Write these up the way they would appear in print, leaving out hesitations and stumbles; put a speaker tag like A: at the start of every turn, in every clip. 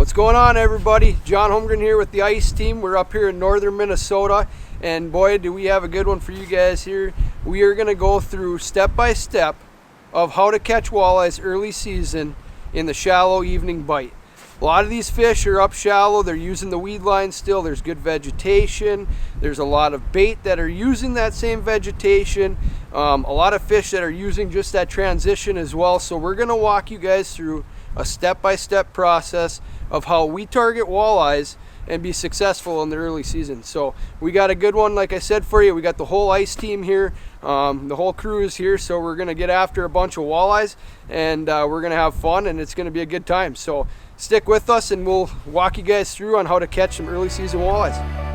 A: What's going on, everybody? John Holmgren here with the ice team. We're up here in northern Minnesota, and boy, do we have a good one for you guys here. We are going to go through step by step of how to catch walleyes early season in the shallow evening bite. A lot of these fish are up shallow. They're using the weed line still. There's good vegetation. There's a lot of bait that are using that same vegetation. A lot of fish that are using just that transition as well. So we're going to walk you guys through a step-by-step process of how we target walleyes and be successful in the early season. So we got a good one, like I said, for you. We got the whole ice team here. The whole crew is here, so we're going to get after a bunch of walleyes, and we're going to have fun, and it's going to be a good time. So stick with us, and we'll walk you guys through on how to catch some early season walleyes.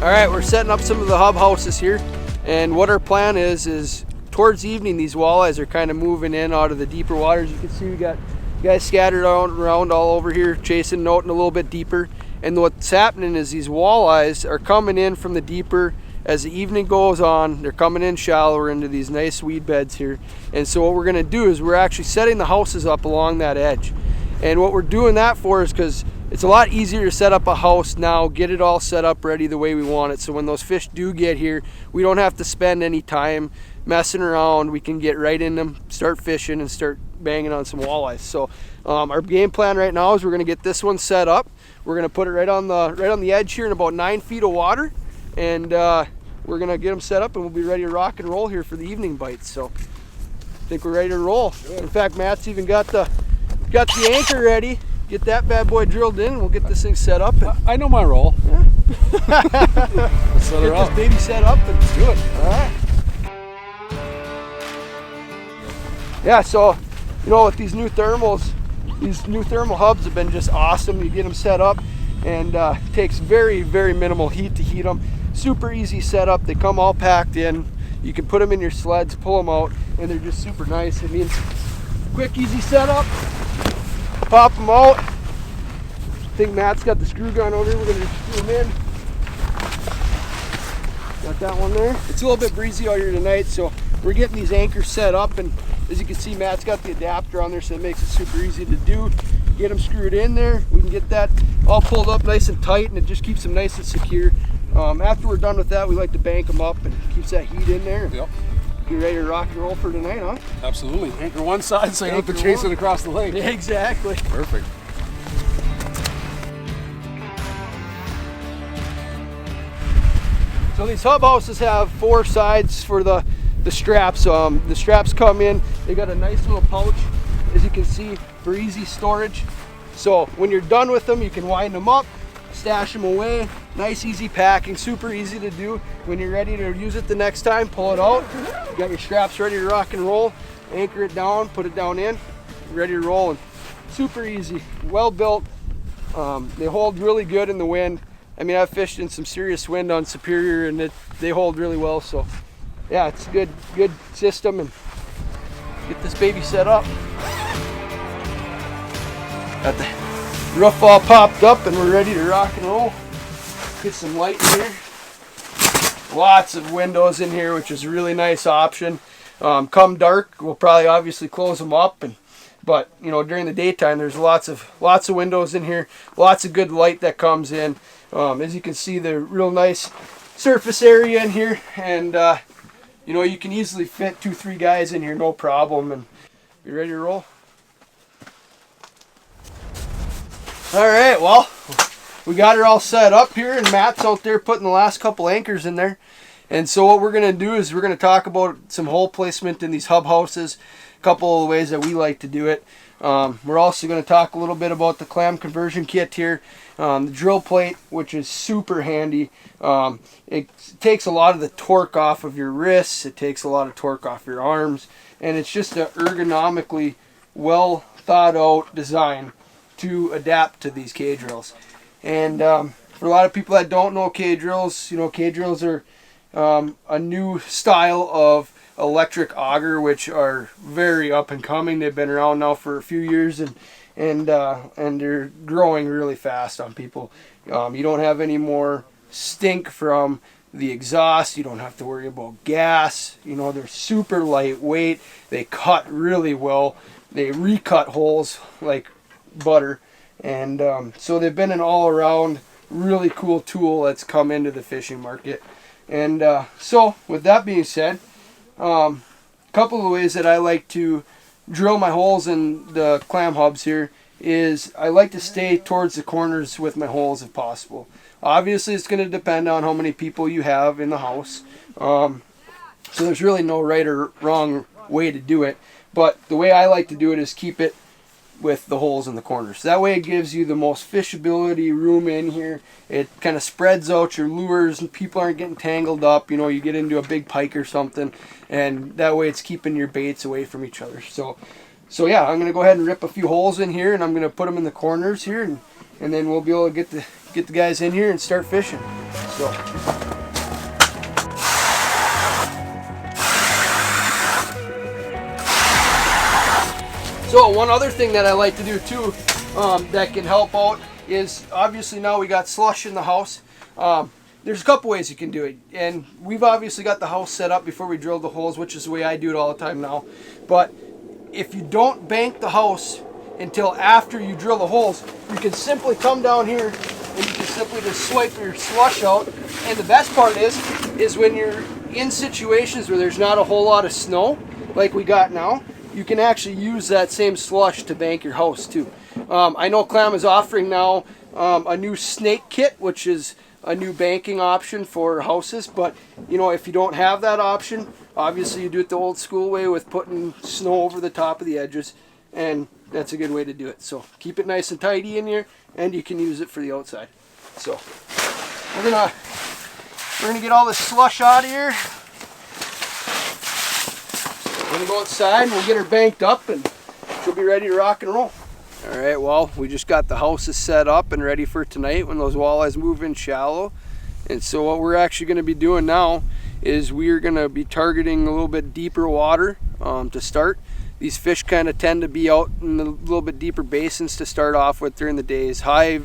A: All right, we're setting up some of the hub houses here, and what our plan is towards evening these walleyes are kind of moving in out of the deeper waters. You can see we got guys scattered around all over here chasing and outing a little bit deeper, and what's happening is these walleyes are coming in from the deeper. As the evening goes on, they're coming in shallower into these nice weed beds here, and so what we're going to do is we're actually setting the houses up along that edge. And what we're doing that for is because it's a lot easier to set up a house now, get it all set up ready the way we want it. So when those fish do get here, we don't have to spend any time messing around. We can get right in them, start fishing, and start banging on some walleyes. So our game plan right now is we're going to get this one set up. We're going to put it right on the edge here in about 9 feet of water, and we're going to get them set up, and we'll be ready to rock and roll here for the evening bites. So I think we're ready to roll. Good. In fact, Matt's even got the anchor ready. Get that bad boy drilled in, and we'll get this thing set up.
B: I know my role.
A: Yeah.
B: Let's set her up.
A: This baby set up and
B: Let's do it.
A: All right. Yeah, so you know, with these new thermal hubs have been just awesome. You get them set up, and it takes very, very minimal heat to heat them. Super easy setup. They come all packed in. You can put them in your sleds, pull them out, and they're just super nice. I mean, quick, easy setup. Pop them out. I think Matt's got the screw gun over here. We're going to screw them in. Got that one there. It's a little bit breezy out here tonight, so we're getting these anchors set up, and as you can see, Matt's got the adapter on there, so it makes it super easy to do. Get them screwed in there. We can get that all pulled up nice and tight, and it just keeps them nice and secure. After we're done with that, we like to bank them up, and keeps that heat in there.
B: Yep.
A: You ready to rock and roll for tonight, huh?
B: Absolutely. Anchor one side so you don't have to chase it across the lake.
A: Yeah, exactly.
B: Perfect.
A: So these hub houses have 4 sides for the straps. The straps come in. They got a nice little pouch, as you can see, for easy storage. So when you're done with them, you can wind them up, stash them away. Nice, easy packing, super easy to do. When you're ready to use it the next time, pull it out. You got your straps ready to rock and roll. Anchor it down, put it down in, ready to roll. And super easy, well built. They hold really good in the wind. I mean, I've fished in some serious wind on Superior, and they hold really well. So yeah, it's a good system. And get this baby set up. Got the roof all popped up, and we're ready to rock and roll. Get some light in here. Lots of windows in here, which is a really nice option. Come dark, we'll probably obviously close them up, but you know, during the daytime, there's lots of windows in here. Lots of good light that comes in. As you can see, the real nice surface area in here, and you know, you can easily fit 2-3 guys in here, no problem. And you ready to roll? All right, well, we got her all set up here, and Matt's out there putting the last couple anchors in there. And so what we're going to do is we're going to talk about some hole placement in these hub houses, a couple of ways that we like to do it. We're also going to talk a little bit about the clam conversion kit here, the drill plate, which is super handy. It takes a lot of the torque off of your wrists. It takes a lot of torque off your arms, and it's just an ergonomically well thought out design to adapt to these K-drills. And for a lot of people that don't know K-drills, you know, K-drills are a new style of electric auger, which are very up and coming. They've been around now for a few years, and and they're growing really fast on people. You don't have any more stink from the exhaust. You don't have to worry about gas. You know, they're super lightweight. They cut really well. They recut holes like butter. And so they've been an all-around really cool tool that's come into the fishing market. And so with that being said, a couple of ways that I like to drill my holes in the clam hubs here is I like to stay towards the corners with my holes if possible. Obviously, it's going to depend on how many people you have in the house. So there's really no right or wrong way to do it. But the way I like to do it is keep it with the holes in the corners. That way it gives you the most fishability room in here. It kind of spreads out your lures and people aren't getting tangled up. You know, you get into a big pike or something, and that way it's keeping your baits away from each other. So yeah, I'm going to go ahead and rip a few holes in here, and I'm going to put them in the corners here, and then we'll be able to get the guys in here and start fishing. So one other thing that I like to do too that can help out is, obviously now we got slush in the house. There's a couple ways you can do it, and we've obviously got the house set up before we drilled the holes, which is the way I do it all the time now. But if you don't bank the house until after you drill the holes, you can simply come down here and you can simply just swipe your slush out. And the best part is when you're in situations where there's not a whole lot of snow like we got now, you can actually use that same slush to bank your house too. I know Clam is offering now a new snake kit, which is a new banking option for houses. But you know, if you don't have that option, obviously you do it the old school way with putting snow over the top of the edges, and that's a good way to do it. So keep it nice and tidy in here, and you can use it for the outside. So we're gonna get all this slush out of here. We're going to go outside and we'll get her banked up and she'll be ready to rock and roll. Alright, well, we just got the houses set up and ready for tonight when those walleyes move in shallow. And so what we're actually going to be doing now is we're going to be targeting a little bit deeper water to start. These fish kind of tend to be out in a little bit deeper basins to start off with during the days. High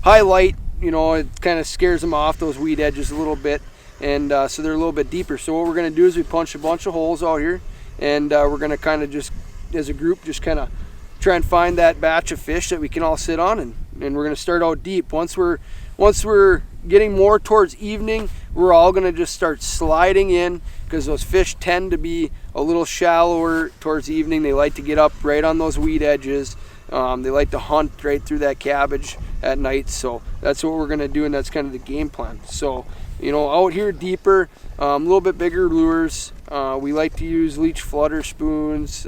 A: light, you know, it kind of scares them off those weed edges a little bit. And so they're a little bit deeper. So what we're going to do is we punch a bunch of holes out here. And we're going to kind of just, as a group, just kind of try and find that batch of fish that we can all sit on. And we're going to start out deep. Once we're getting more towards evening, we're all going to just start sliding in, because those fish tend to be a little shallower towards evening. They like to get up right on those weed edges. They like to hunt right through that cabbage at night. So that's what we're going to do, and that's kind of the game plan. So, you know, out here deeper, a little bit bigger lures. We like to use leech flutter spoons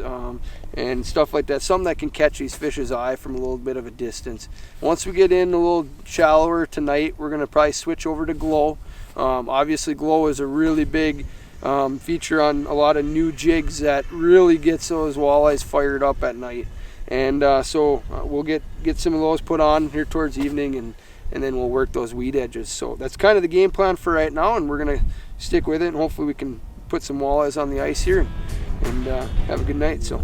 A: and stuff like that, something that can catch these fish's eye from a little bit of a distance. Once we get in a little shallower tonight, we're going to probably switch over to glow. Obviously glow is a really big feature on a lot of new jigs that really gets those walleyes fired up at night. And so we'll get some of those put on here towards evening, and then we'll work those weed edges. So that's kind of the game plan for right now, and we're going to stick with it, and hopefully we can put some walleyes on the ice here and have a good night. So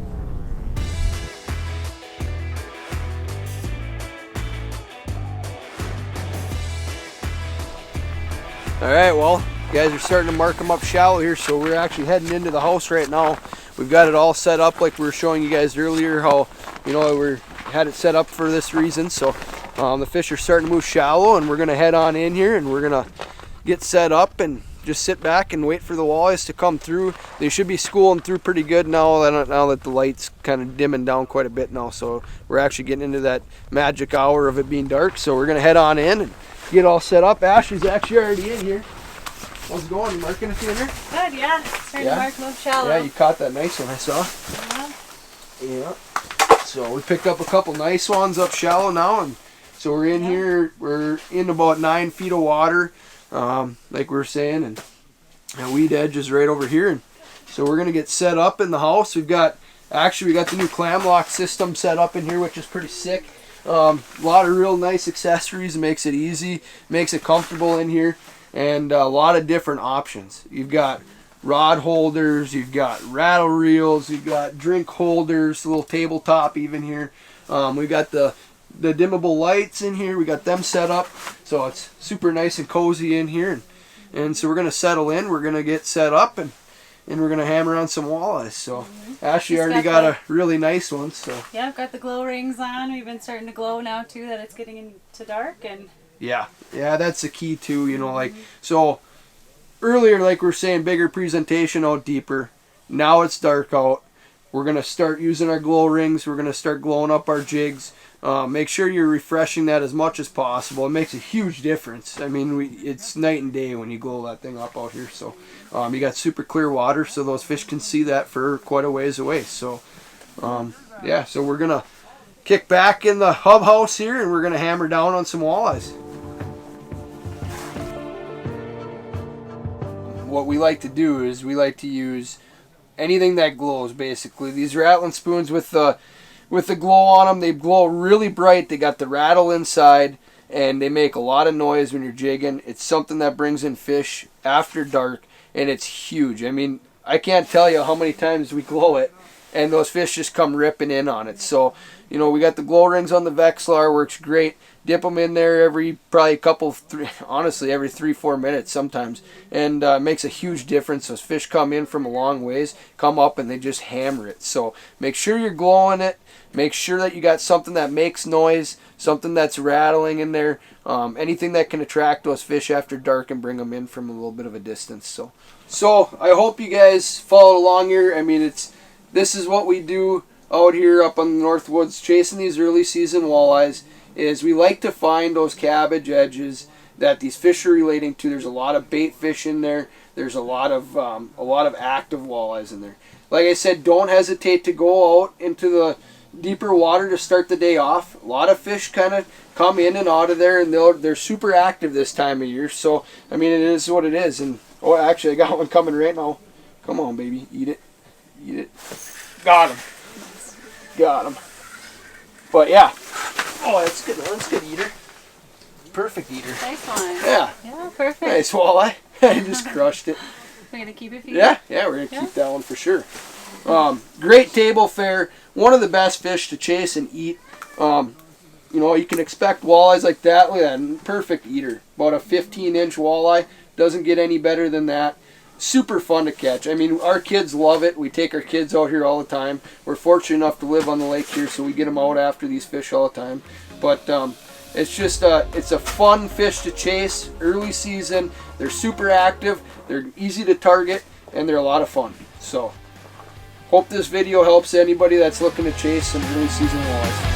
A: all right, well, you guys are starting to mark them up shallow here, so we're actually heading into the house right now. We've got it all set up like we were showing you guys earlier, how, you know, we had it set up for this reason. So the fish are starting to move shallow, and we're going to head on in here and we're going to get set up and just sit back and wait for the walleyes to come through. They should be schooling through pretty good now that the light's kind of dimming down quite a bit now. So we're actually getting into that magic hour of it being dark. So we're going to head on in and get all set up. Ashley's actually already in here. How's it going? You marking a few in here?
C: Good, yeah. Starting to mark them up shallow.
A: Yeah, you caught that nice one I saw. Yeah. So we picked up a couple nice ones up shallow now, and so we're in here. We're in about 9 feet of water, like we were saying, and the weed edge is right over here. And so we're gonna get set up in the house. We got the new clam lock system set up in here, which is pretty sick. A lot of real nice accessories. Makes it easy, makes it comfortable in here, and a lot of different options. You've got rod holders, you've got rattle reels, you've got drink holders, a little tabletop even here. We got the dimmable lights in here. We got them set up, so it's super nice and cozy in here. And so we're gonna settle in. We're gonna get set up, and we're gonna hammer on some walleyes. So Ashley already got a really nice one. So
C: yeah, I've got the glow rings on. We've been starting to glow now too. That it's getting into dark, and
A: yeah, that's the key too. You know, like so earlier, like we're saying, bigger presentation out deeper. Now it's dark out. We're gonna start using our glow rings. We're gonna start glowing up our jigs. Make sure you're refreshing that as much as possible. It makes a huge difference. I mean, it's night and day when you glow that thing up out here. So you got super clear water, so those fish can see that for quite a ways away. So yeah, so we're gonna kick back in the hub house here, and we're gonna hammer down on some walleyes. What we like to do is we like to use anything that glows. Basically, these rattling spoons with the glow on them, they glow really bright. They got the rattle inside, and they make a lot of noise when you're jigging. It's something that brings in fish after dark, and it's huge. I mean, I can't tell you how many times we glow it, and those fish just come ripping in on it. So, you know, we got the glow rings on the Vexilar, works great. Dip them in there every every 3-4 minutes sometimes, and makes a huge difference. Those fish come in from a long ways, come up, and they just hammer it. So make sure you're glowing it. Make sure that you got something that makes noise, something that's rattling in there, anything that can attract those fish after dark and bring them in from a little bit of a distance. So I hope you guys followed along here. I mean, this is what we do out here up on the North Woods, chasing these early season walleyes. Is we like to find those cabbage edges that these fish are relating to. There's a lot of bait fish in there. There's a lot of active walleyes in there. Like I said, don't hesitate to go out into the deeper water to start the day off. A lot of fish kind of come in and out of there, and they're super active this time of year. So I mean, it is what it is. And oh, actually, I got one coming right now. Come on, baby, eat it, eat it. Got him. But yeah. Oh, that's good. That's good eater. Perfect eater.
C: nice one.
A: Yeah.
C: Yeah, perfect.
A: Nice walleye. I just crushed it.
C: We're gonna keep it for you.
A: Yeah, we're gonna keep that one for sure. Great table fare. One of the best fish to chase and eat. You know, you can expect walleyes like that. Look at that, perfect eater. About a 15-inch walleye. Doesn't get any better than that. Super fun to catch. I mean, our kids love it. We take our kids out here all the time. We're fortunate enough to live on the lake here, so we get them out after these fish all the time. But it's just it's a fun fish to chase early season. They're super active. They're easy to target, and they're a lot of fun. So hope this video helps anybody that's looking to chase some early season walleyes.